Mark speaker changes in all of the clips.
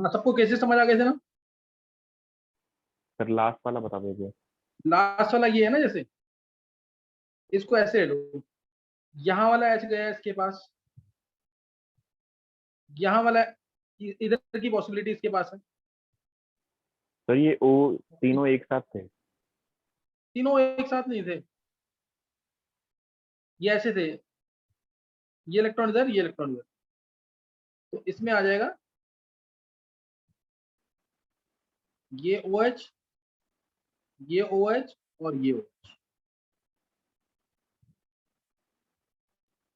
Speaker 1: हाँ, सबको केसेस समझ आ गए थे ना।
Speaker 2: सर लास्ट वाला बता दीजिए।
Speaker 1: लास्ट वाला ये है ना, जैसे इसको ऐसे लो, यहाँ वाला एच गया इसके पास, यहाँ वाला इधर की पॉसिबिलिटी इसके पास है।
Speaker 2: सर ये ओ तीनों एक साथ थे।
Speaker 1: तीनों एक साथ नहीं थे, ये ऐसे थे, ये इलेक्ट्रॉन इधर, ये इलेक्ट्रॉन इधर। तो इसमें आ जाएगा ये OH, ये OH और ये OH।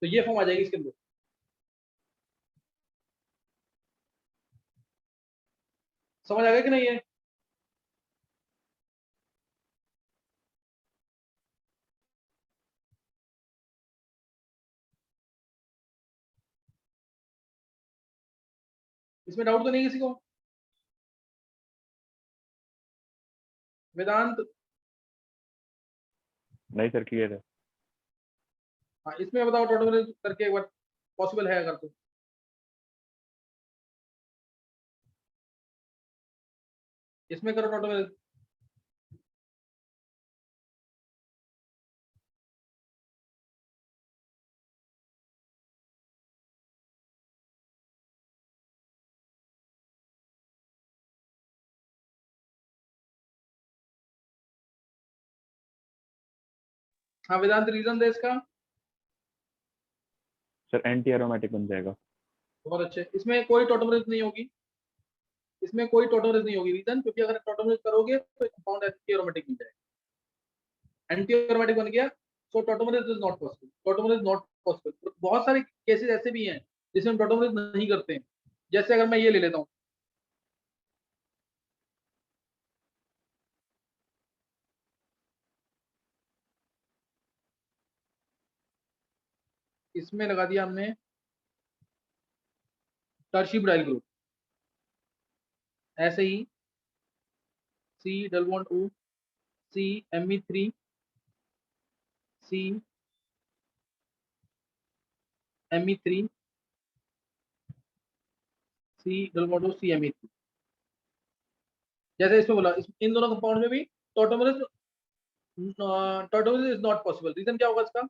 Speaker 1: तो ये फॉर्म आ जाएगी इसके अंदर। समझ आ गया कि नहीं है? इसमें डाउट तो नहीं किसी को? वेदांत?
Speaker 2: नहीं सर क्लियर है।
Speaker 1: हाँ, इसमें बताओ टोटल करके एक बार, पॉसिबल है अगर तो। इसमें करो टोटल। हाँ वेदांत, रीजन दे इसका।
Speaker 2: सर एंटी एरोमेटिक बन जाएगा।
Speaker 1: बहुत अच्छे, इसमें कोई टोटोमरेज नहीं होगी, इसमें कोई टोटोमरेज नहीं होगी। रीजन, क्योंकि अगर टोटोमरेज करोगे तो कंपाउंड एंटी एरोमेटिक बन जाएगा। एंटी एरोमेटिक बन गया, so tautomerism is not possible, tautomerism not possible. बहुत सारे केसेस ऐसे भी हैं जिसमें हम टोटोमरेज नहीं करते हैं। जैसे अगर मैं ये ले लेता हूँ, इसमें लगा दिया हमने टर्शी ब्राइल ग्रुप, ऐसे ही C double bond O, C Me3, C Me3, C double bond O, C Me3। जैसे इसमें बोला, इन दोनों कंपाउंड में भी टोटोमरेज, टोटोमरेज इज नॉट पॉसिबल। रीजन क्या होगा इसका?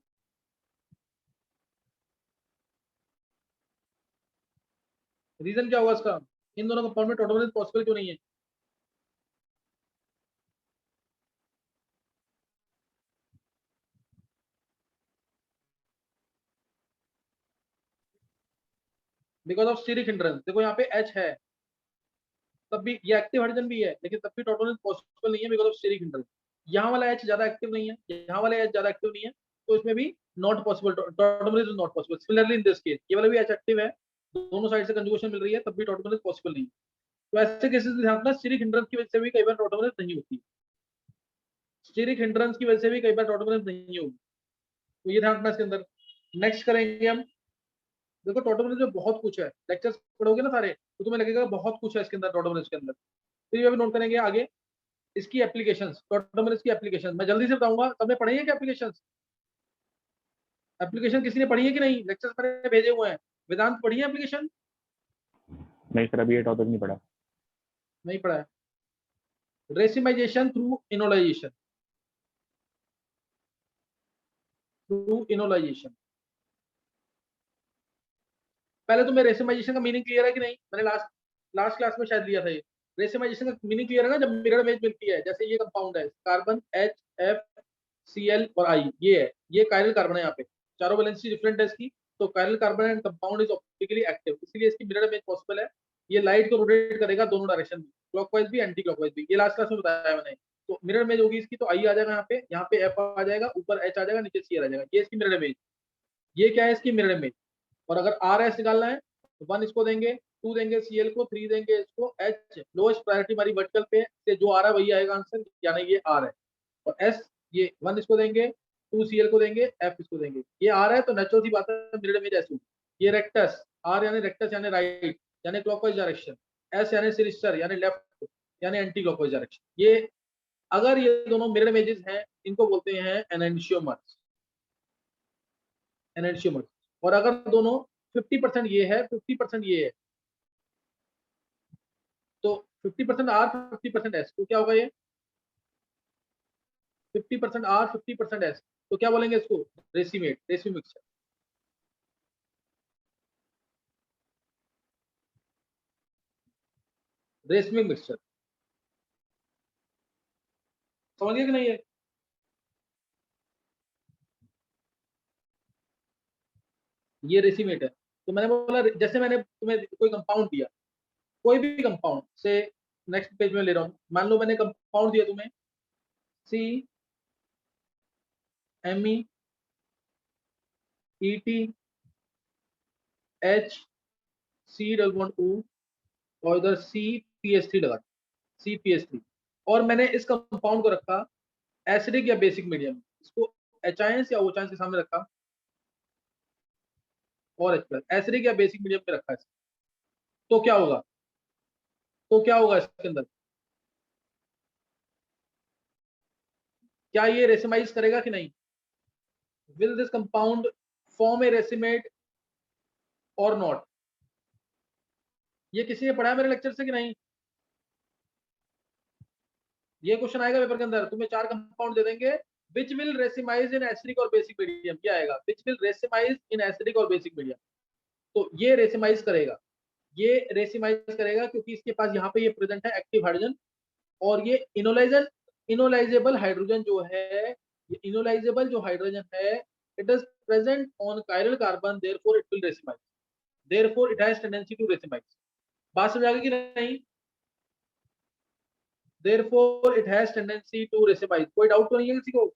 Speaker 1: रीजन क्या होगा इसका? इन दोनों कंपाउंड में टोटोमरेज पॉसिबल क्यों नहीं है? Because of steric hindrance. देखो यहाँ पे H है, तब भी ये एक्टिव हाइड्रोजन भी है, लेकिन तब भी टोटोमरेज पॉसिबल नहीं है बिकॉज ऑफ स्टीरिक हिंड्रेंस। यहाँ वाला H ज्यादा एक्टिव नहीं है, यहाँ वाला H ज्यादा एक्टिव नहीं है, तो इसमें भी not possible, tautomerism is not possible. Similarly in this case, ये वाला भी H एक्टिव है, दोनों साइड से कंजुगेशन मिल रही है, तब भी टोटोमरेज पॉसिबल नहीं है। तो ऐसे केसेस में ध्यान रखना, स्टीरिक हिंड्रेंस की वजह से भी कई बार टोटोमरेज नहीं होती, स्टीरिक हिंड्रेंस की वजह से भी कई बार टोटोमरेज नहीं होगी। तो ये ध्यान रखना इसके अंदर। नेक्स्ट करेंगे हम। देखो टोटोमरेज में बहुत कुछ है, लेक्चर्स पढ़ोगे ना सारे, तो तुम्हें लगेगा बहुत कुछ है इसके अंदर, टोटोमरेज के अंदर। तो ये भी नोट करेंगे आगे। इसकी एप्लीकेशंस, टोटोमरेज की एप्लीकेशन मैं जल्दी से बताऊंगा। सबने पढ़ी है क्या एप्लीकेशंस? एप्लीकेशन किसी ने पढ़ी है कि नहीं? लेक्चर्स मैंने भेजे हुए हैं। वेदांत पढ़ी है एप्लीकेशन?
Speaker 2: नहीं सर अभी ये टॉपिक नहीं पढ़ा।
Speaker 1: नहीं पढ़ा है। Racemisation through enolisation, through enolisation. पहले तुम्हें रेसिमाइजेशन का मीनिंग क्लियर है कि नहीं? मैंने लास्ट लास्ट क्लास में शायद लिया था ये। रेसिमाइजेशन का मीनिंग क्लियर है ना? जब मिरर इमेज मिलती है, जैसे ये कंपाउंड है कार्बन HFCl और I, ये है, ये कायरल कार्बन है। यहाँ पे चारों वैलेंसी डिफरेंट है इसकी, तो chiral carbon and compound is optically active, इसलिए इसकी मिरर इमेज पॉसिबल है। ये लाइट को रोटेट करेगा दोनों डायरेक्शन में, क्लॉकवाइज भी एंटी क्लॉकवाइज भी। ये लास्ट क्लास में बताया मैंने। तो मिरर इमेज होगी इसकी, तो I आ जाएगा यहाँ पे F आ जाएगा, ऊपर H आ जाएगा, नीचे C आ जाएगा। ये इसकी मिरर इमेज। ये क्या है? इसकी मिरर इमेज। और अगर RS निकालना है तो 1 इसको देंगे, 2 देंगे Cl को, 3 देंगे इसको H। लोएस्ट प्रायोरिटी हमारी वर्टिकल पे से जो आ रहा है वही आएगा आंसर, यानी ये R है। और S, ये 1 इसको देंगे, 2 Cl को देंगे, F इसको देंगे। ये R है तो नेचुरल सी बात है मिरर इमेज ऐसी होगी। ये रेक्टस, R यानी रेक्टस यानी राइट, यानी क्लॉकवाइज डायरेक्शन। S यानी सिनिस्टर यानी लेफ्ट, यानी एंटी क्लॉकवाइज डायरेक्शन। ये अगर ये दोनों मिरर इमेजेस हैं, इनको बोलते हैं एनेंशियोमर्स, एनेंशियोमर्स। और अगर दोनों 50% ये है, 50% ये है, तो 50% आर 50% एस, तो क्या होगा ये 50% आर 50% एस, तो क्या बोलेंगे इसको रेसिमेट, रेसिव मिक्सचर। रेसिमिक मिक्सचर समझ गए कि नहीं है। ये रेसिमेट है। तो मैंने बोला जैसे मैंने तुम्हें कोई कंपाउंड दिया, कोई भी कंपाउंड से, नेक्स्ट पेज में ले रहा हूं, मान लो मैंने कंपाउंड दिया तुम्हें C M E E T H C double bond O, और इधर सी पी एस थ्री लगा, सी पी एस थ्री, और मैंने इस कंपाउंड को रखा एसिडिक या बेसिक मीडियम, इसको एच या ओ के सामने रखा, और एच प्लस एसिडिक या बेसिक मीडियम में रखा है, तो क्या होगा, तो क्या होगा इसके अंदर, क्या ये रेसिमाइज करेगा कि नहीं, विल दिस कंपाउंड फॉर्म ए रेसिमेट और नॉट। ये किसी ने पढ़ा मेरे लेक्चर से कि नहीं, ये क्वेश्चन आएगा पेपर के अंदर, तुम्हें 4 कंपाउंड दे देंगे, which will racemise in acidic और बेसिक मीडियम, क्या आएगा, which will racemise in acidic और बेसिक मीडियम। तो ये रेसिमाइज करेगा, ये रेसिमाइज करेगा क्योंकि इसके पास यहाँ पे ये प्रेजेंट है एक्टिव हाइड्रोजन, और ये इनोलाइजन, इनोलाइजेबल हाइड्रोजन जो है, ये इनोलाइजेबल जो हाइड्रोजन है, it is present on chiral carbon, therefore it will racemise, therefore it has tendency to racemise. बात समझ आ गई कि नहीं, therefore it has tendency to racemise, कोई डाउट तो नहीं है किसी को।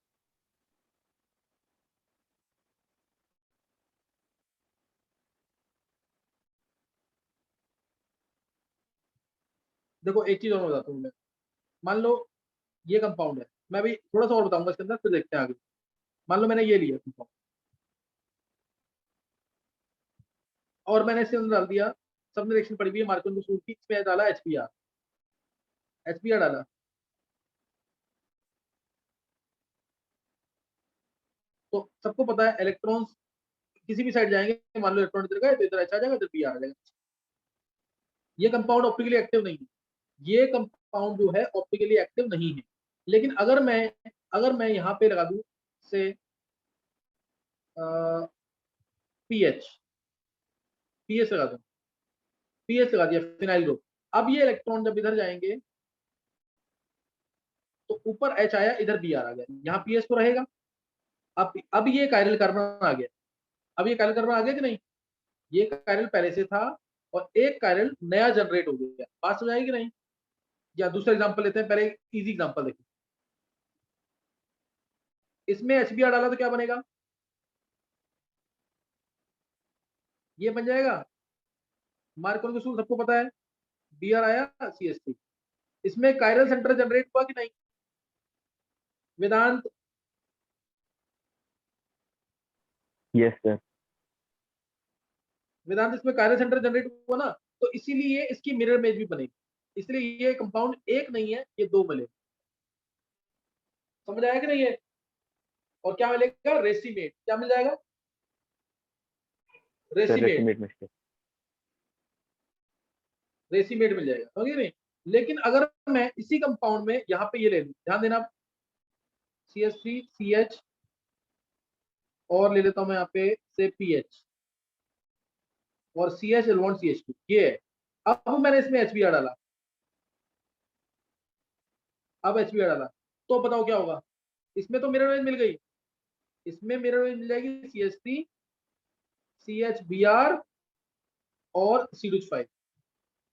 Speaker 1: देखो एक चीज और बताता हूँ मैं, मान लो ये कंपाउंड है, मैं भी थोड़ा सा और बताऊंगा इसके अंदर, फिर देखते हैं आगे। मान लो मैंने ये लिया कंपाउंड, और मैंने इसके अंदर डाल दिया, सबने रिएक्शन पड़ी हुई है मार्कोन को सूट की, इसमें डाला एचपीआर, एचपीआर डाला, तो सबको पता है इलेक्ट्रॉन्स किसी भी साइड जाएंगे, मान लो इलेक्ट्रॉन इधर गए तो इधर एच आ जाएगा, इधर पी आ जाएगा। ये कंपाउंड ऑप्टिकली एक्टिव नहीं है, ये कंपाउंड जो है ऑप्टिकली एक्टिव नहीं है, लेकिन अगर मैं यहाँ पे लगा दूं से पीएच, पीएच लगा दूं, पीएच लगा दिया फिनाइल ग्रुप, अब ये इलेक्ट्रॉन जब इधर जाएंगे तो ऊपर एच आया, इधर बी आ गया, यहाँ पीएच तो रहेगा। अब ये कायरल कार्बन आ गया, अब ये कायरल कार्बन आ गया कि नहीं, ये कायरल पहले से था, और एक कायरल नया जनरेट हो गया, बात समझ आएगी कि नहीं। या दूसरा एग्जांपल लेते हैं, पहले इजी एग्जांपल देखिए, इसमें एचबीआर डाला तो क्या बनेगा, ये बन जाएगा, मार्कोन का सूत्र सबको पता है, बी आर आया सी एस टी, इसमें कायरल सेंटर जनरेट हुआ कि नहीं, वेदांत,
Speaker 2: यस सर।
Speaker 1: वेदांत इसमें कायरल सेंटर जनरेट हुआ ना, तो इसीलिए इसकी मिरर इमेज भी बनेगी, इसलिए ये कंपाउंड एक नहीं है, ये दो मिले, समझ आया कि नहीं है। और क्या मिलेगा, रेसीमेट, क्या मिल जाएगा,
Speaker 2: सर
Speaker 1: रेसीमेट,
Speaker 2: रेसिमेट मिक्सचर।
Speaker 1: रेसीमेट मिल जाएगा, समझिए नहीं। लेकिन अगर मैं इसी कंपाउंड में यहाँ पे ये ले लूं, ध्यान देना, C S three C H, और ले लेता हूं मैं यहाँ पे से पी एच, और C H L C H two, ये है। अब मैंने इसमें एच बी आर डाला, अब एच बी आर डाला, तो बताओ क्या होगा, इसमें तो मिरर इमेज मिल गई, इसमें मिरर इमेज मिल जाएगी C H three C H B R और सी डू फाइव,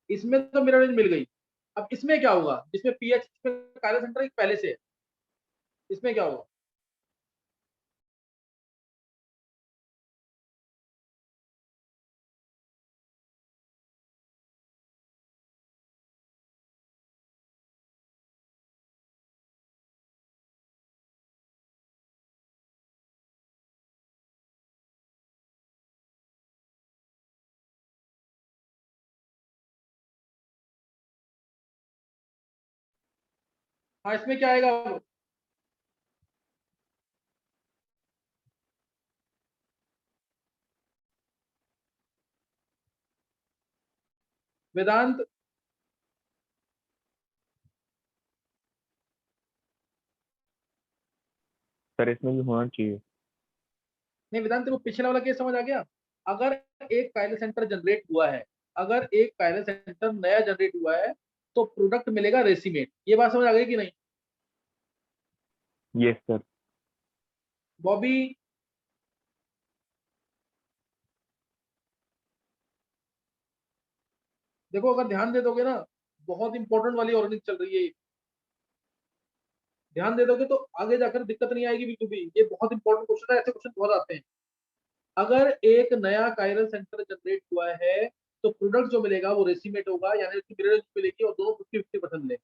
Speaker 1: इसमें तो मिरर इमेज मिल गई। अब इसमें क्या होगा, जिसमें पीएच कायरल सेंटर एक पहले से है, इसमें क्या होगा, हाँ इसमें क्या आएगा, वेदांत,
Speaker 2: सर इसमें भी होना चाहिए।
Speaker 1: नहीं वेदांत, तेरे को पिछला वाला केस समझ आ गया? अगर एक काइल सेंटर जनरेट हुआ है, अगर एक काइल सेंटर नया जनरेट हुआ है, तो प्रोडक्ट मिलेगा रेसिमेट। ये बात समझ आ गई कि नहीं?
Speaker 2: Yes sir.
Speaker 1: बॉबी, देखो अगर ध्यान दे दोगे ना, बहुत इंपॉर्टेंट वाली ऑर्गेनिक चल रही है, ध्यान दे दोगे तो आगे जाकर दिक्कत नहीं आएगी बिल्कुल भी। ये बहुत इंपॉर्टेंट क्वेश्चन है, ऐसे क्वेश्चन बहुत आते हैं। अगर एक नया कायरल सेंटर जनरेट हुआ है, तो प्रोडक्ट जो मिलेगा वो रेसिमेट होगा, यानी उसकी मिरर मिलेगी और दोनों 50-50% मिलेंगे।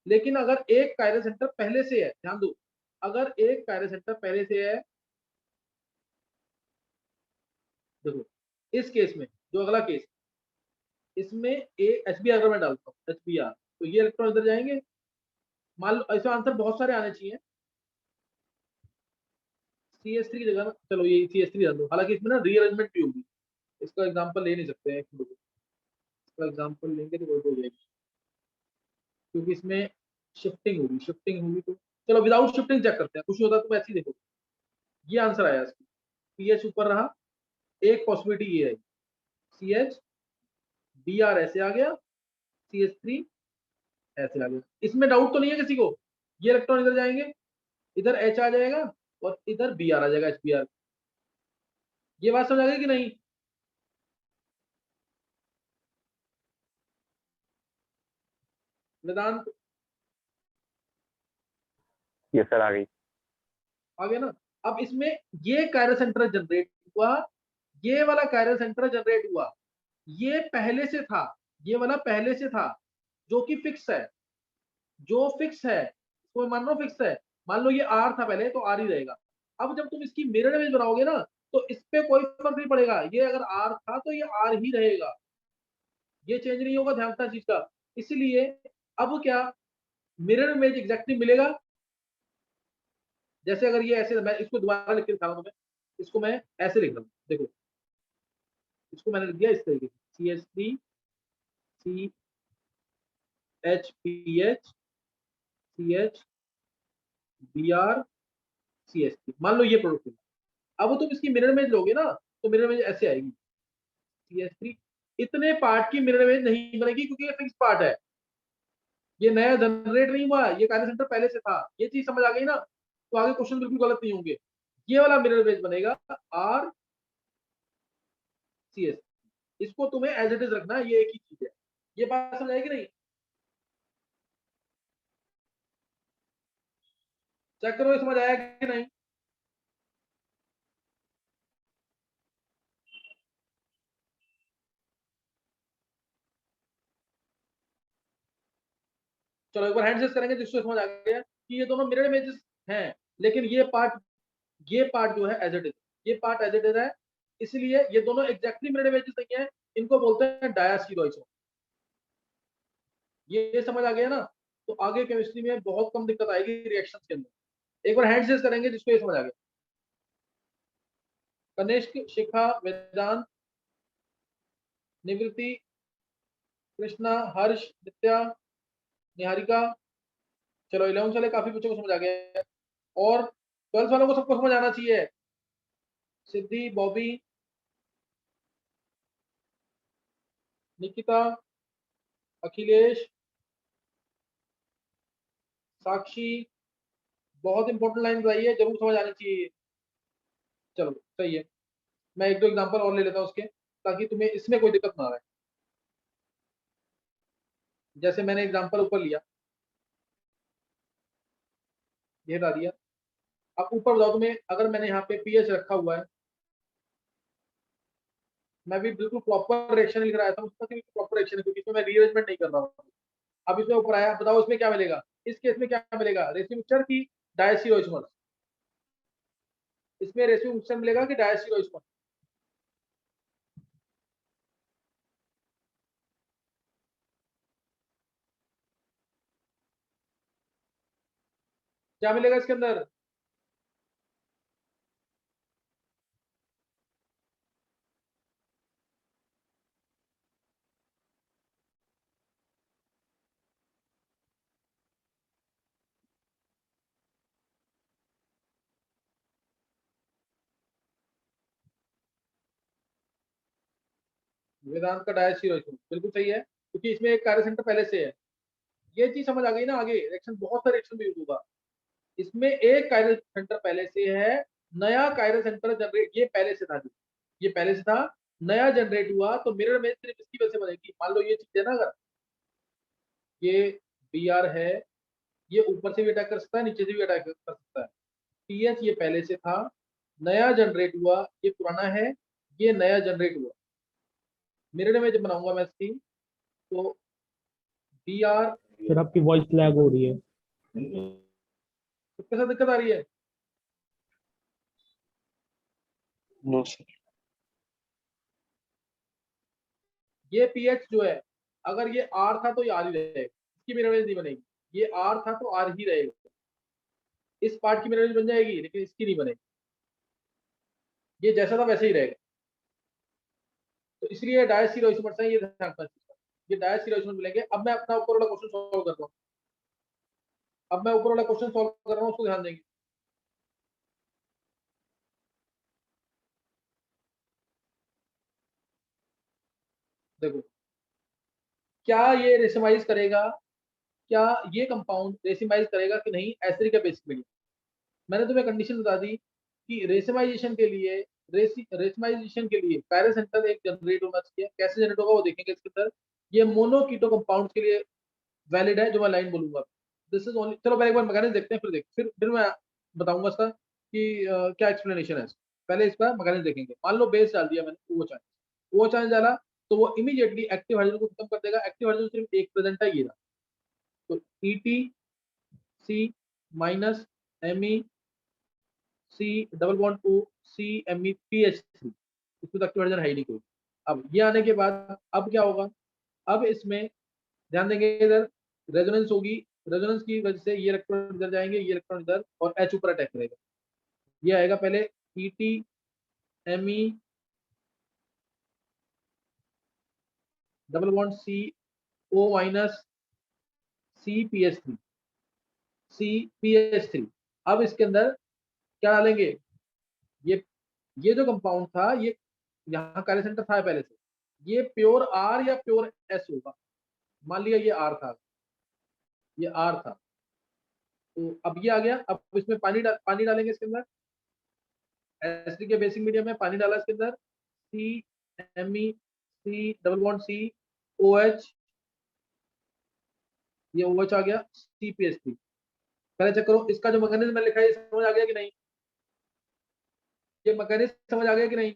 Speaker 1: लेकिन अगर एक कायरल सेंटर पहले से है, ध्यान दो, अगर एक कायरल सेंटर पहले से है, देखो इस केस में, जो अगला केस, इसमें ए एच बी आर अगर मैं डालता हूँ, एच बी आर, तो ये इलेक्ट्रॉन इधर जाएंगे। मान लो ऐसा आंसर बहुत सारे आने चाहिए। सी एस थ्री की जगह चलो ये सी एस थ्री डाल दो, हालांकि इसमें ना रीअरेंजमेंट भी होगी। इसका एग्जाम्पल ले नहीं सकते हैं, इसका एग्जाम्पल लेंगे तो गड़बड़ हो जाएगी, क्योंकि इसमें शिफ्टिंग होगी तो चलो विदाउट शिफ्टिंग चेक करते हैं, कुछ नहीं होता तो ऐसे ही देखो। ये आंसर आया इसका, पीएच ऊपर रहा, एक पॉसिबिलिटी ये है, सी एच बी आर ऐसे आ गया, सी एच थ्री ऐसे आ गया। इसमें डाउट तो नहीं है किसी को? ये इलेक्ट्रॉन इधर जाएंगे, इधर एच आ जाएगा और इधर बी आर आ जाएगा, एच बी आर। ये बात समझ आ गई कि नहीं? वेदांत,
Speaker 2: यस सर आ गई।
Speaker 1: आ गया ना? अब इसमें ये कायरल सेंटर जनरेट हुआ, ये वाला कायरल सेंटर जनरेट हुआ, ये पहले से था, ये वाला पहले से था, जो कि फिक्स है, जो फिक्स है, कोई मान लो फिक्स है, मान लो ये आर था पहले तो आर ही रहेगा। अब जब तुम इसकी मिरर इमेज बनाओगे ना, तो इस पे कोई फर्क नहीं पड़ेगा, ये अगर आर था तो ये आर ही रहेगा, ये चेंज नहीं होगा, ध्यान रखना चीज का। इसलिए अब क्या, मिरर इमेज एग्जैक्टली मिलेगा। जैसे अगर ये ऐसे, मैं इसको दोबारा लिख के दिखा रहा हूँ, इसको मैं ऐसे लिख रहा हूँ, देखो इसको मैंने लिख दिया इस तरीके से, C H three C H P H C H B R C H three, मान लो ये प्रोडक्ट। अब तुम इसकी मिरर इमेज लोगे ना, तो मिरर इमेज ऐसे आएगी, सी एच थ्री। इतने पार्ट की मिरर इमेज नहीं बनेगी, क्योंकि ये फिक्स पार्ट है, ये नया जनरेट नहीं हुआ, ये कार्य सेंटर पहले से था। ये चीज समझ आ गई ना, तो आगे क्वेश्चन बिल्कुल गलत नहीं होंगे। ये वाला मिरर इमेज बनेगा आर सी एस, इसको तुम्हें एज इट इज रखना है, ये एक ही चीज है। ये बात समझ आएगी नहीं? चेक करो ये समझ आया कि नहीं। चलो एक बार हैंड शेक करेंगे जिससे समझ आ गया कि ये दोनों मिरर इमेजेस हैं, लेकिन ये पार्ट जो है एज इट इज, ये पार्ट एज इट इज है, इसलिए ये दोनों एग्जैक्टली मिरर इमेजेस नहीं है। इनको बोलते हैं डायास्टीरोइड। ये समझ आ गया ना? तो आगे केमिस्ट्री में बहुत कम दिक्कत आएगी रिएक्शंस के अंदर। एक बार हैंड शेक करेंगे जिसको ये समझ आ गया। कनिष्क, शिखा, वेदांत, निवृत्ति, कृष्णा, हर्ष, नित्या, निहारिका। चलो 11 वाले काफी बच्चों को समझ आ गया है, और 12 वालों को सबको समझ आना चाहिए। सिद्धि, बॉबी, निकिता, अखिलेश, साक्षी, बहुत इंपॉर्टेंट लाइन बताई है, जरूर समझ आनी चाहिए। चलो सही है, मैं एक दो एग्जांपल और ले लेता हूँ उसके, ताकि तुम्हें इसमें कोई दिक्कत ना आए। जैसे मैंने एग्जांपल ऊपर लिया, ये बता दिया। अब ऊपर बताओ तुम्हें, अगर मैंने यहाँ पे पीएच रखा हुआ है, मैं भी बिल्कुल प्रॉपर रिएक्शन लिख रहा था, उसका भी प्रॉपर रिएक्शन है, क्योंकि इसमें मैं रीअरेंजमेंट नहीं कर रहा हूँ। अब इसमें ऊपर आया, बताओ इसमें क्या मिलेगा? इस केस में क्या मिलेगा, रेशियो मिक्सचर की डायस्टीरोइसोमर्स? इसमें रेशियो मिक्सचर मिलेगा कि डायस्टीरोइसोमर्स? क्या मिलेगा इसके अंदर? वेदांत का डायस्टीरोइसोमर बिल्कुल सही है, क्योंकि इसमें एक कार्य सेंटर पहले से है। ये चीज समझ आ गई ना, आगे रिएक्शन बहुत सारे रिएक्शन में यूज होगा। इसमें एक कायरल सेंटर पहले से है, नया कायरल सेंटर जनरेट, ये पहले से था, ये पहले से था, नया जनरेट हुआ, तो मिरर इमेज सिर्फ इसकी वजह से बनेगी। मान लो ये चीज है ना, अगर ये बी आर है, ये ऊपर से भी अटैक कर सकता है, नीचे से भी अटैक कर सकता है। पीएच ये पहले से था, नया जनरेट हुआ, ये पुराना है, ये नया जनरेट हुआ। मिरर इमेज बनाऊंगा मैं इसकी, तो बी आर।
Speaker 3: फिर आपकी वॉइस लैग हो रही है।
Speaker 1: सबके साथ दिक्कत आ रही है?
Speaker 2: No sir.
Speaker 1: ये पीएच जो है, अगर ये आर था तो ये आर ही रहेगा, इसकी मिरर इमेज नहीं बनेगी। ये आर था तो आर ही रहेगा, इस पार्ट की मिरर इमेज बन जाएगी, लेकिन इसकी नहीं बनेगी। ये जैसा था वैसे ही रहेगा। तो इसलिए डायस्टीरोइसोमर्स है, ये ध्यान रखना चाहिए। ये डायस्टीरोइसोमर्स मिलेंगे। अब मैं अपना ऊपर वाला क्वेश्चन सॉल्व कर रहा हूँ। अब मैं ऊपर वाला क्वेश्चन सॉल्व कर रहा हूँ, उसको ध्यान देंगे। देखो, क्या ये रेसिमाइज करेगा, क्या ये कंपाउंड रेसिमाइज करेगा कि नहीं एसिडिक या बेसिक मीडियम। मैंने तुम्हें कंडीशन बता दी कि रेसिमाइजेशन के लिए, रेसिमाइजेशन के लिए पैरा सेंटर एक जनरेट होना चाहिए। कैसे जनरेट होगा वो देखेंगे इसके अंदर। ये मोनोकीटो कंपाउंड्स के लिए वैलिड है, जो मैं लाइन बोलूंगा। दिस इज ओनली, चलो पहले एक बार मैकेनिज्म देखते हैं, फिर मैं बताऊंगा इसका कि क्या एक्सप्लेनेशन है इसका। पहले इसका मैकेनिज्म देखेंगे। मान लो बेस डाल दिया मैंने, वो चार्ज डाला, तो वो इमीडिएटली एक्टिव हाइड्रोजन को खत्म कर देगा। एक्टिव हाइड्रोजन सिर्फ एक प्रेजेंट है, ये रहा। तो EtC minus MEC double bond OCMePH3, इसमें तो एक्टिव हाइड्रोजन है ही नहीं कोई। अब ये आने के बाद अब क्या होगा, अब इसमें ध्यान देंगे, इधर रेजोनेंस होगी। रेजोनेंस की वजह से ये इलेक्ट्रॉन इधर जाएंगे, ये इलेक्ट्रॉन इधर, और H ऊपर अटैक करेगा। ये आएगा पहले EtMe double bond CO minus CPH3। अब इसके अंदर क्या डालेंगे, ये ये जो कंपाउंड था, ये यहाँ कार्य सेंटर था पहले से, ये प्योर R या प्योर S होगा। मान लिया ये R था, ये R था, तो अब ये आ गया। अब इसमें पानी डालेंगे इसके अंदर। एसिडिक या बेसिक मीडियम में पानी डाला इसके अंदर, CMe डबल बॉन्ड COH, ये OH आ गया, CPH3। पहले चेक करो इसका जो मैकेनिज्म में लिखा है, ये समझ आ गया कि नहीं? ये मैकेनिज्म समझ आ गया कि नहीं?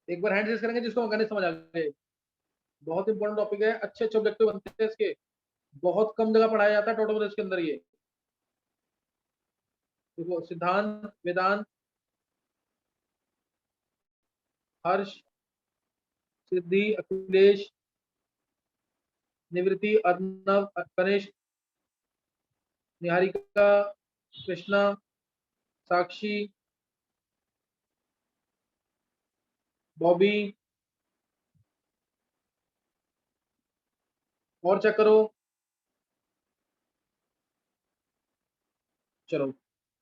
Speaker 1: एक बार हैंड रेज करेंगे जिसको मैकेनिज्म समझ आ गए। बहुत इंपॉर्टेंट टॉपिक है, अच्छे अच्छे ऑब्जेक्टिव बनते हैं इसके, बहुत कम जगह पढ़ाया जाता है टोटल के अंदर। ये देखो, सिद्धांत, वेदांत, हर्ष, सिद्धि, अखिलेश, निवृत्ति, अर्णव, कनिष्ठ, निहारिका, कृष्णा, साक्षी, बॉबी, और चेक करो। चलो,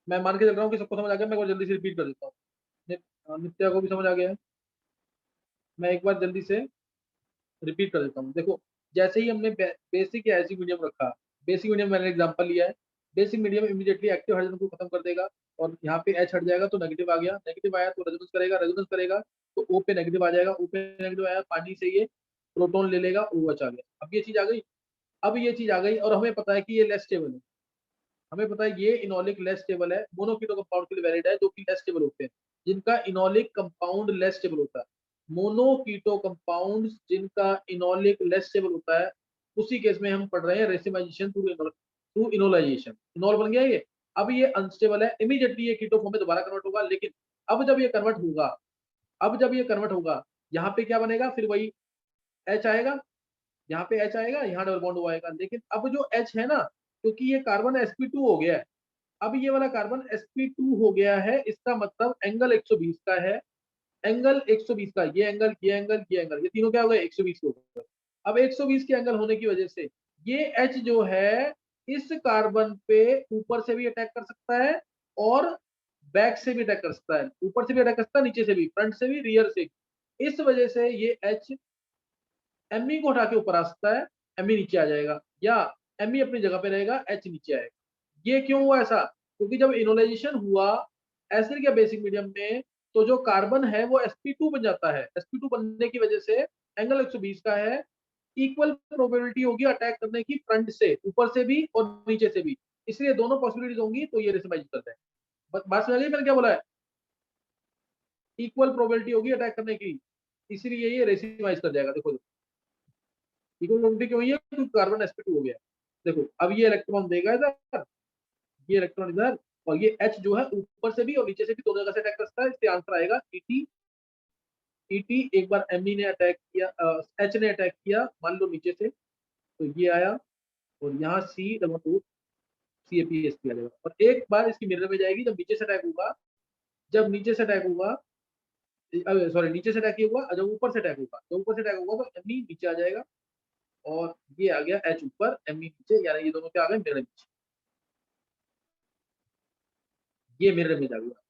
Speaker 1: मैं मान के चल रहा हूँ कि सबको समझ आ गया। मैं एक बार जल्दी से रिपीट कर देता हूँ। नित्या को भी समझ आ गया है, मैं एक बार जल्दी से रिपीट कर देता हूँ। देखो, जैसे ही हमने बेसिक या ऐसी मीडियम रखा, बेसिक मीडियम मैंने एग्जांपल लिया है। Basic medium immediately active hydrogen को खत्म कर देगा, और यहाँ पे H हट जाएगा तो नेगेटिव आ गया। नेगेटिव आया तो रेजोनेंस करेगा, रेजोनेंस करेगा तो O पे नेगेटिव आ जाएगा। O पे नेगेटिव आया, पानी से ये प्रोटॉन ले लेगा, OH आ गया। अब ये चीज आ गई। अब ये चीज आ गई, और हमें पता है कि ये लेस स्टेबल है। हमें पता है ये इनोलिक लेस स्टेबल है, मोनोकीटो कंपाउंड के लिए वैलिड है, जो कि लेस स्टेबल होते हैं, जिनका इनोलिक कंपाउंड लेस स्टेबल होता है। मोनोकीटो कंपाउंड जिनका इनोलिक लेस स्टेबल होता है, उसी केस में हम पढ़ रहे हैं रेसिमाइजेशन थ्रू इनोलाइजेशन। इनोल बन गया ये। अब ये अनस्टेबल है, इमीडिएटली ये कीटो फॉर्म में दोबारा कन्वर्ट होगा। लेकिन अब जब ये कन्वर्ट होगा, यहाँ पे क्या बनेगा, फिर वही H आएगा, यहाँ पे H आएगा, यहाँ डबल बॉन्ड O आएगा। लेकिन अब जो H है ना, क्योंकि ये कार्बन sp2 हो गया है, अब ये वाला कार्बन sp2 हो गया है, इसका मतलब एंगल 120 का है, एंगल 120 का, ये एंगल, ये एंगल, ये एंगल, ये तीनों क्या हो गए 120 के ऊपर। अब 120 के एंगल होने की वजह से ये H जो है इस कार्बन पे ऊपर से भी अटैक कर सकता है और बैक से भी अटैक कर सकता है, ऊपर से भी अटैक कर सकता है, नीचे से भी, फ्रंट से भी, रियर से भी। इस वजह से ये H Me को हटा के ऊपर आ सकता है, Me नीचे आ जाएगा, या Me अपनी जगह पे रहेगा, H नीचे आएगा। ये क्यों हुआ ऐसा? क्योंकि जब इनोलाइजेशन हुआ एसिड या बेसिक मीडियम में, तो जो कार्बन है वो sp2 बन जाता है। sp2 बनने की वजह से एंगल 120 का है, इक्वल प्रोबेबिलिटी होगी अटैक करने की, फ्रंट से, ऊपर से भी और नीचे से भी, इसलिए दोनों पॉसिबिलिटीज होंगी, तो ये रेसिमाइज करते हैं। बात समझ गई मैंने क्या बोला है? इक्वल प्रोबेबिलिटी होगी अटैक करने की, इसीलिए ये रेसिमाइज कर जाएगा। देखो इक्वल प्रोबेबिलिटी क्यों हुई है? क्योंकि कार्बन sp2 हो गया। देखो अब ये इलेक्ट्रॉन देगा इधर, ये इलेक्ट्रॉन इधर, और ये H जो है ऊपर से भी और नीचे से भी दोनों जगह से अटैक कर सकता है, इससे आंसर आएगा ET। एक बार Me ने अटैक किया, H ने अटैक किया, मान लो नीचे से, तो ये आया, और यहाँ C2 CaPH आ जाएगा, और एक बार इसकी मिरर में जाएगी, जब नीचे से अटैक होगा, जब नीचे से अटैक होगा, सॉरी नीचे से अटैक होगा, जब ऊपर से अटैक होगा, जब ऊपर से अटैक होगा तो Me नीचे आ जाएगा, और ये आ गया H ऊपर, Me नीचे, यानी ये दोनों क्या आ गए मिरर नीचे, ये मिरर में जा गया।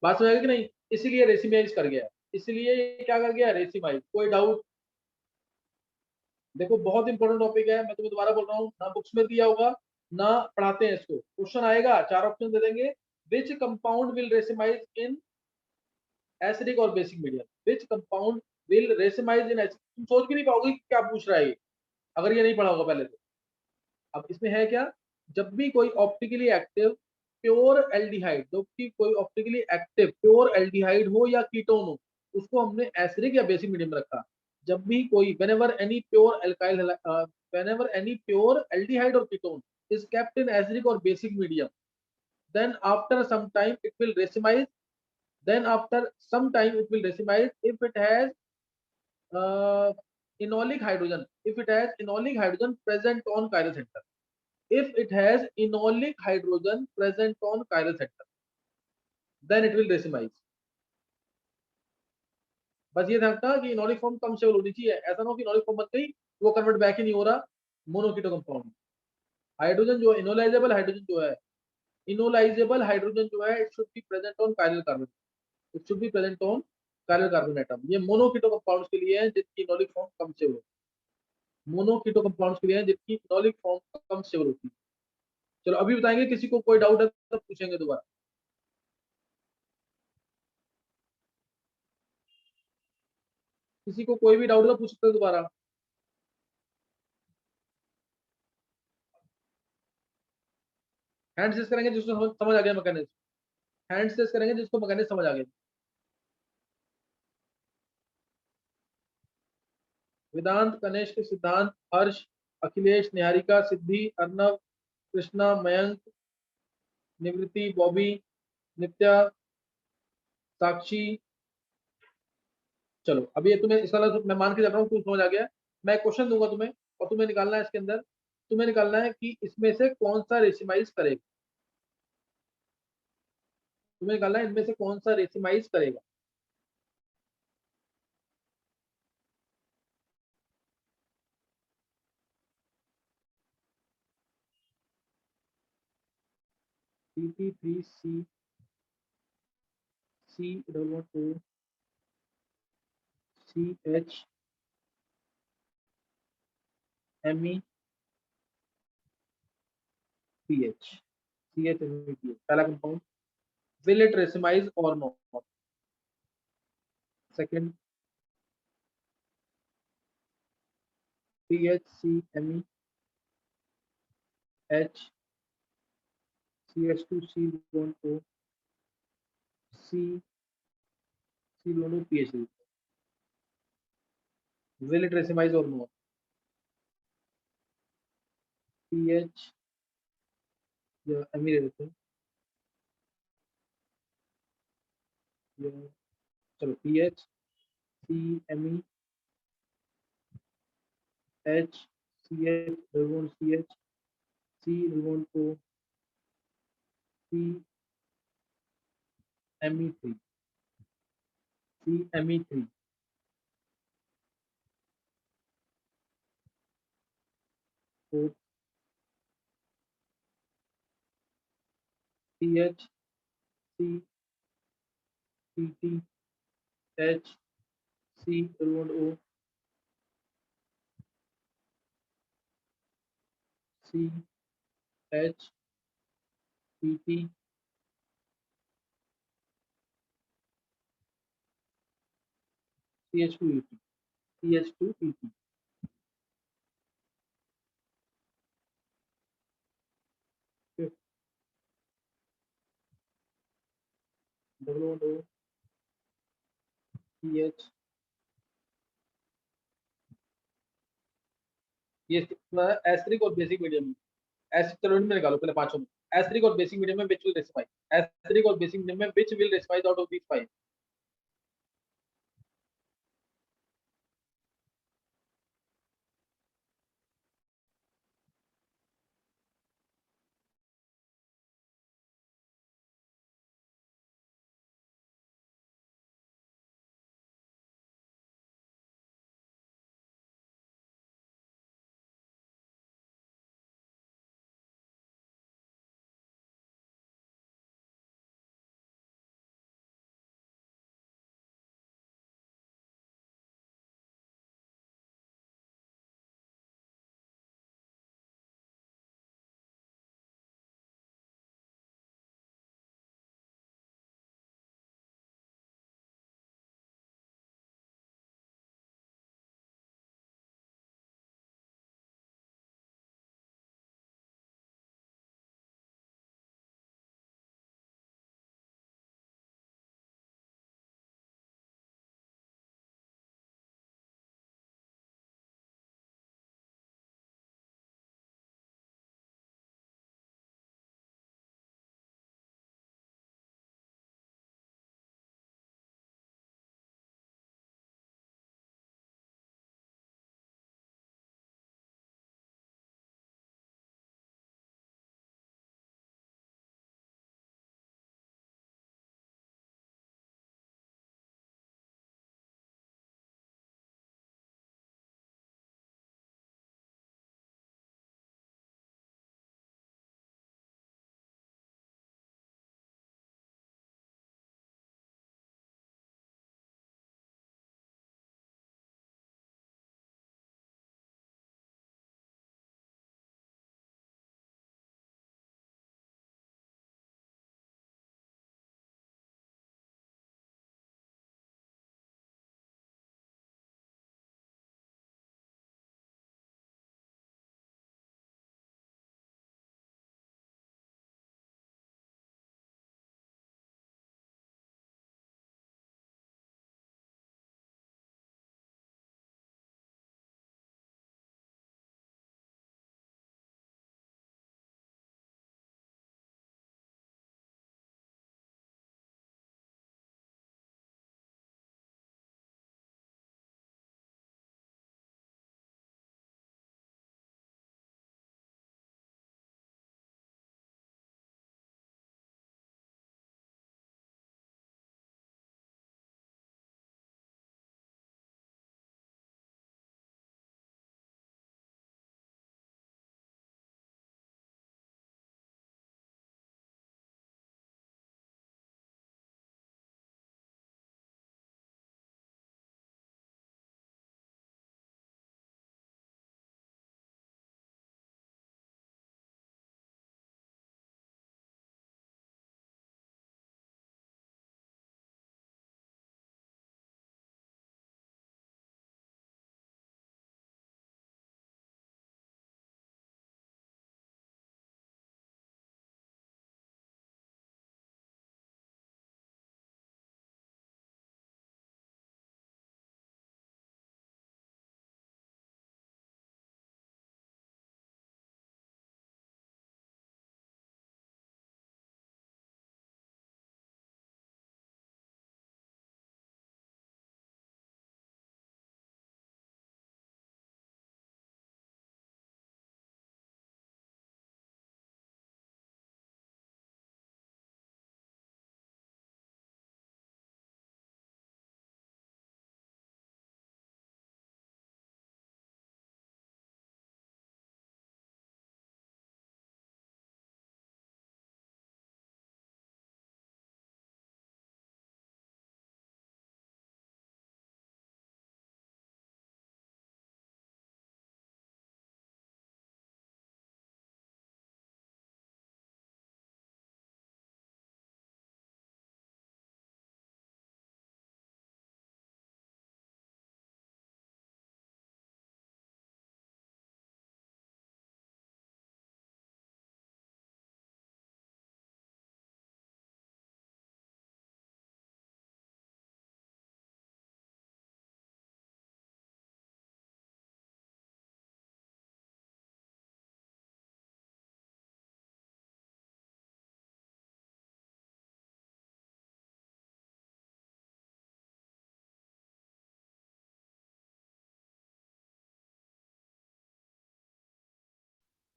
Speaker 1: बात समझ आएगी कि नहीं? इसीलिए रेसिमाइज कर गया, इसलिए ये क्या कर गया रेसिमाइज। कोई डाउट? देखो बहुत इंपॉर्टेंट टॉपिक है, मैं तुम्हें दोबारा बोल रहा हूँ, ना बुक्स में दिया होगा ना पढ़ाते हैं इसको। क्वेश्चन आएगा, 4 ऑप्शन दे देंगे, which compound will racemise in acidic और basic medium, which compound will racemise in acidic. तुम सोच भी नहीं पाओगे कि क्या पूछ रहा है ये, अगर ये नहीं पढ़ा होगा पहले तो। अब इसमें है क्या, जब भी कोई ऑप्टिकली एक्टिव प्योर एल्डिहाइड, जब भी कोई ऑप्टिकली एक्टिव प्योर एल्डिहाइड हो या कीटोन हो, उसको हमने एसिडिक या बेसिक मीडियम में रखा। जब भी कोई whenever any pure alkyl whenever any pure aldehyde or ketone is kept in acidic or basic medium, then after some time it will racemize, then after some time it will racemize if it has uh, enolic hydrogen, if it has enolic hydrogen present on chiral center, if it has enolic hydrogen present on chiral center, then it will racemize। बस ये ध्यान रखना कि enolic form कम stable होनी चाहिए, ऐसा ना हो कि इनोलिक फॉर्म बन गई वो कन्वर्ट बैक ही नहीं हो रहा मोनोकीटो कंपाउंड। हाइड्रोजन जो इनोलाइजेबल हाइड्रोजन जो है, इनोलाइजेबल हाइड्रोजन जो है, it should be present on chiral carbon, it should be present on chiral carbon atom. ये मोनोकीटो कंपाउंड्स के लिए है जिनकी इनोलिक फॉर्म कम स्टेबल होती है, मोनोकीटो कंपाउंड्स के लिए है जिनकी इनोलिक फॉर्म कम स्टेबल होती है। चलो अभी बताएंगे, किसी को कोई डाउट है तो पूछेंगे दोबारा। किसी को कोई भी डाउट है तो पूछ सकते हैं दोबारा। हैंड रेस करेंगे जिसको समझ आ गया मैकेनिज्म, हैंड रेस करेंगे जिसको मैकेनिज्म समझ आ गया। वेदांत, कनिष्क, सिद्धांत, हर्ष, अखिलेश, निहारिका, सिद्धि, अर्नव, कृष्णा, मयंक, निवृत्ति, बॉबी, नित्या, साक्षी। चलो अभी ये तुम्हें इस वाला मैं मान के चल रहा हूँ, समझ आ गया। मैं क्वेश्चन दूंगा तुम्हें और तुम्हें निकालना है, इसके अंदर तुम्हें निकालना है कि इसमें से कौन सा रेसिमाइज करेगा, तुम्हें निकालना है इनमें से कौन सा रेसिमाइज करेगा। CP3C C O CH Me PH, CH Me PH पहला compound. Will it racemize or not? Second, PHCME H CH2C bond O C C दोनों PH। Will it racemize or not? PH या Me ले लेते हैं, या चलो PH CME H CH double bond CH C double bond O CME3, CME3, fourth CH, CPT, H, C round O, C, H, PT, CH2ET, CH2PT. Okay. Double bond O, CH, ये asterisk और basic medium में चलो इनमें निकालो पहले पांचों में। Asterisk और बेसिक मीडियम में विच विल रेसिफाई, एस्ट्रिक और बेसिक मीडियम में which will racify out of these five.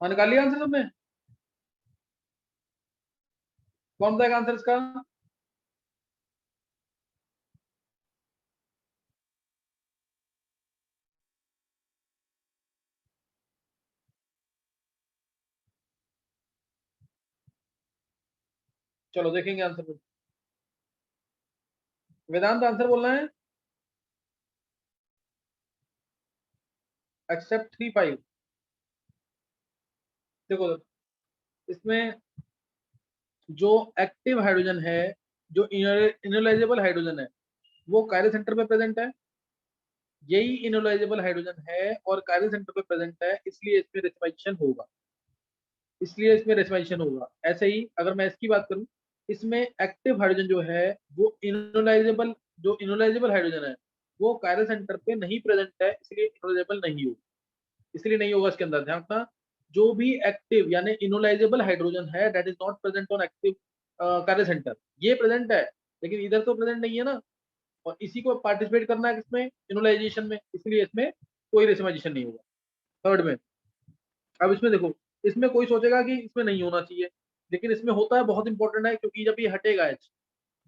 Speaker 1: हाँ, निकाल लिया आंसर तुमने? कौन सा आंसर इसका? चलो देखेंगे आंसर। वेदांत आंसर बोलना है। एक्सेप्ट 3 5। देखो इसमें जो एक्टिव हाइड्रोजन है, जो इनोलाइजेबल हाइड्रोजन है, वो कायरल सेंटर पे प्रेजेंट है। यही इनोलाइजेबल हाइड्रोजन है और कायरल सेंटर पे प्रेजेंट है, इसलिए इसमें रेसिमाइजेशन होगा। इसलिए इसमें रेसिमाइजेशन होगा। ऐसे ही अगर मैं इसकी बात करूं, इसमें एक्टिव हाइड्रोजन जो है वो इनोलाइजेबल हाइड्रोजन है, वो कायरल सेंटर पे नहीं प्रेजेंट है, इसलिए इनोलाइजेबल नहीं होगा। इसलिए नहीं होगा इसके अंदर, ध्यान रखना। जो भी एक्टिव यानी इनोलाइजेबल हाइड्रोजन है that is not present on active chiral centre, ये प्रेजेंट है लेकिन इधर तो प्रेजेंट नहीं है ना, और इसी को पार्टिसिपेट करना है किसमें, इनोलाइजेशन में, इसलिए इसमें कोई रेसिमाइजेशन नहीं होगा। थर्ड में, अब इसमें देखो, इसमें कोई सोचेगा कि इसमें नहीं होना चाहिए, लेकिन इसमें होता है, बहुत इंपॉर्टेंट है, क्योंकि जब ये हटेगा एच,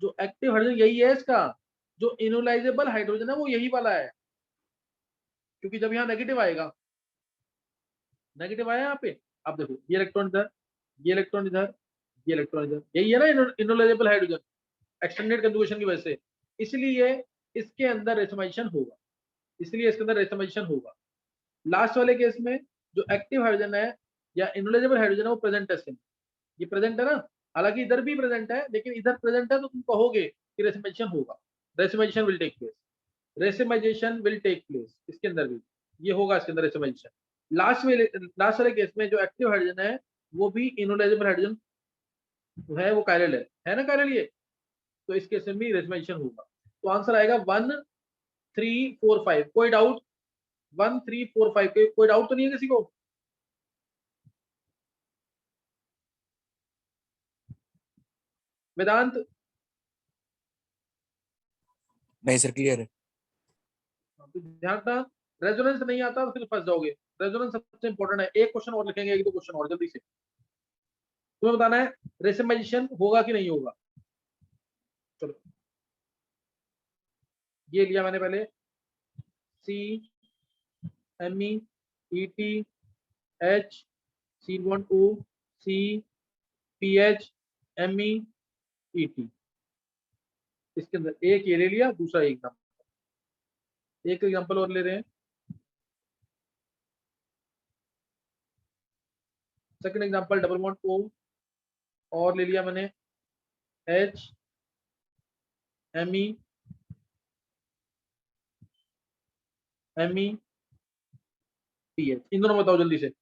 Speaker 1: जो एक्टिव हाइड्रोजन यही है इसका, जो इनोलाइजेबल हाइड्रोजन है वो यही वाला है, क्योंकि जब यहाँ नेगेटिव आएगा, नेगेटिव आया यहाँ पे, अब देखो ये इलेक्ट्रॉन इधर, ये इलेक्ट्रॉन इधर, ये इलेक्ट्रॉन इधर, यही है ना इनोलाइजेबल हाइड्रोजन, एक्सटेंडेड कंजुगेशन की वजह से, इसलिए इसके अंदर रेसोमाइजेशन होगा, इसलिए इसके अंदर रेसोमाइजेशन होगा। लास्ट वाले केस में जो एक्टिव हाइड्रोजन है या इनोलाइजेबल हाइड्रोजन है वो प्रेजेंट है इसमें, ये प्रेजेंट है ना, हालांकि इधर भी प्रेजेंट है, लेकिन इधर प्रेजेंट है तो तुम कहोगे कि रेसिमाइजेशन होगा, racemisation will take place, racemisation will take place, इसके अंदर भी ये होगा, इसके अंदर रेसिमाइजेशन। लास्ट वाले केस में जो एक्टिव हाइड्रोजन है वो भी इनोलाइजेबल हाइड्रोजन है, वो कायरल है ना कायरल ये, तो इस केस में भी रेसिमाइजेशन होगा। तो आंसर आएगा 1 3 4 5। कोई डाउट? 1 3 4 5 के कोई डाउट तो नहीं है किसी को? वेदांत?
Speaker 4: नहीं सर, क्लियर है।
Speaker 1: तो ध्यान रखना, रेजोनेंस नहीं आता तो फिर फंस जाओगे। रेजोनेंस सबसे इंपॉर्टेंट है। एक क्वेश्चन और लिखेंगे, एक दो क्वेश्चन और जल्दी से। तुम्हें बताना है रेसिमाइजेशन होगा कि नहीं होगा। चलो, ये लिया मैंने पहले, C M E T H C one O C P H M E T. इसके अंदर एक ये ले लिया, दूसरा एक एग्जाम्पल और ले रहे हैं। Second example double bond O, और ले लिया मैंने H M E P H. इन दोनों बताओ जल्दी से।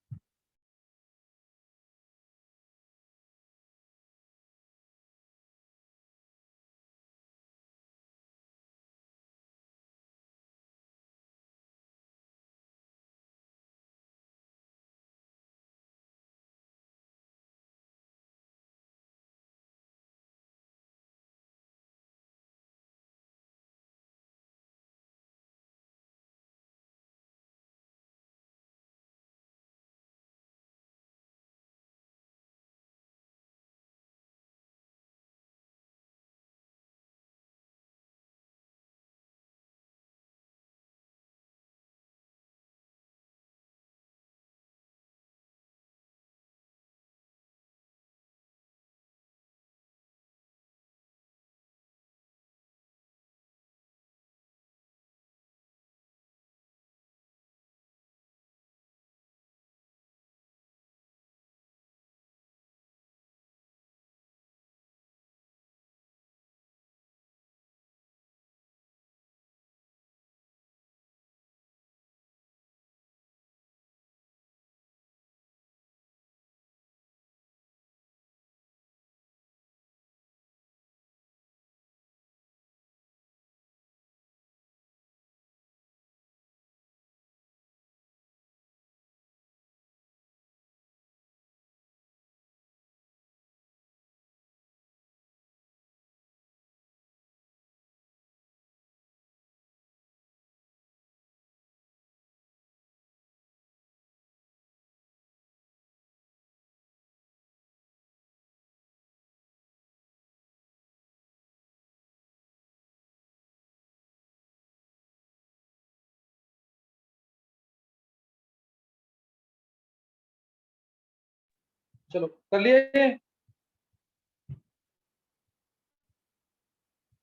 Speaker 1: चलो कर लिए ये?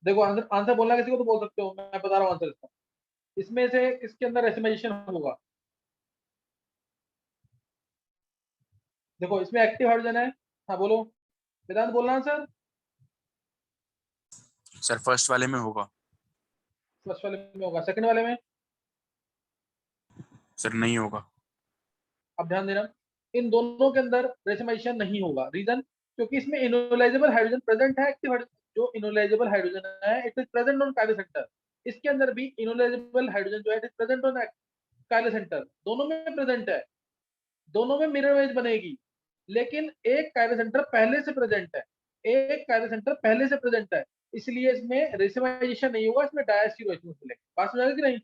Speaker 1: देखो आंसर आंसर बोलना किसी को तो बोल सकते हो, मैं बता रहा हूँ आंसर इसका। इसमें से इसके अंदर रेसिमाइजेशन होगा। देखो इसमें एक्टिव हाइड्रोजन है। हाँ बोलो वेदांत, बोलना आंसर।
Speaker 4: सर फर्स्ट वाले में होगा।
Speaker 1: फर्स्ट वाले में होगा, सेकंड वाले में?
Speaker 4: सर नहीं होगा।
Speaker 1: अब ध्यान देना, इन दोनों के अंदर रेसिमाइजेशन नहीं होगा। रीजन, क्योंकि इसमें इनोलाइजेबल हाइड्रोजन प्रेजेंट है। एक्टिव हाइड्रोजन जो इनोलाइजेबल हाइड्रोजन है it is present on Kylo centre. इसके अंदर भी इनोलाइजेबल हाइड्रोजन जो है it is present on Kylo centre. दोनों में प्रेजेंट है, दोनों में मिरर इमेज बनेगी। लेकिन एक काइलो सेंटर पहले से प्रेजेंट है, एक काइलो सेंटर पहले से प्रेजेंट है, इसलिए इसमें रेसिमाइजेशन नहीं होगा, इसमें डायस्टीरो आइसोमर मिलेगा। बात समझ आ गई कि नहीं?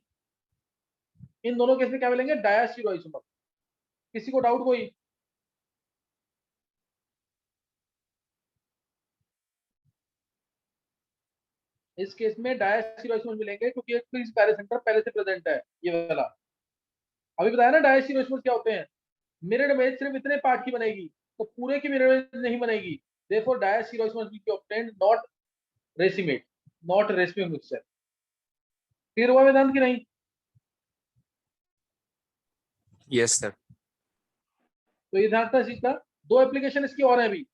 Speaker 1: इन दोनों केस में क्या मिलेंगे? डायस्टीरो आइसोमर। किसी को डाउट कोई? इस केस में डायस्टीरो आइसोमर मिलेंगे क्योंकि एक इस काइलो सेंटर पहले से प्रेजेंट है, ये वाला। अभी बताया ना डायस्टीरो आइसोमर क्या होते हैं। मिरर इमेज सिर्फ इतने पार्ट की बनेगी, तो पूरे की मिरर इमेज नहीं बनेगी। therefore diastereoisomer will be obtained, not racemate, not racemic mixture. Clear हुआ वेदांत की नहीं?
Speaker 4: Yes sir.
Speaker 1: तो ये ध्यान था इस चीज का। दो एप्लीकेशन इसकी और है अभी।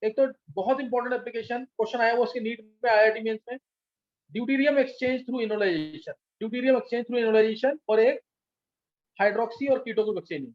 Speaker 1: एक तो बहुत इंपॉर्टेंट एप्लीकेशन क्वेश्चन आया वो उसके नीट में, आईआईटी मेंस में, deuterium exchange through enolisation. Deuterium exchange through enolisation और एक हाइड्रोक्सी और कीटो ग्रुप एक्सचेंज।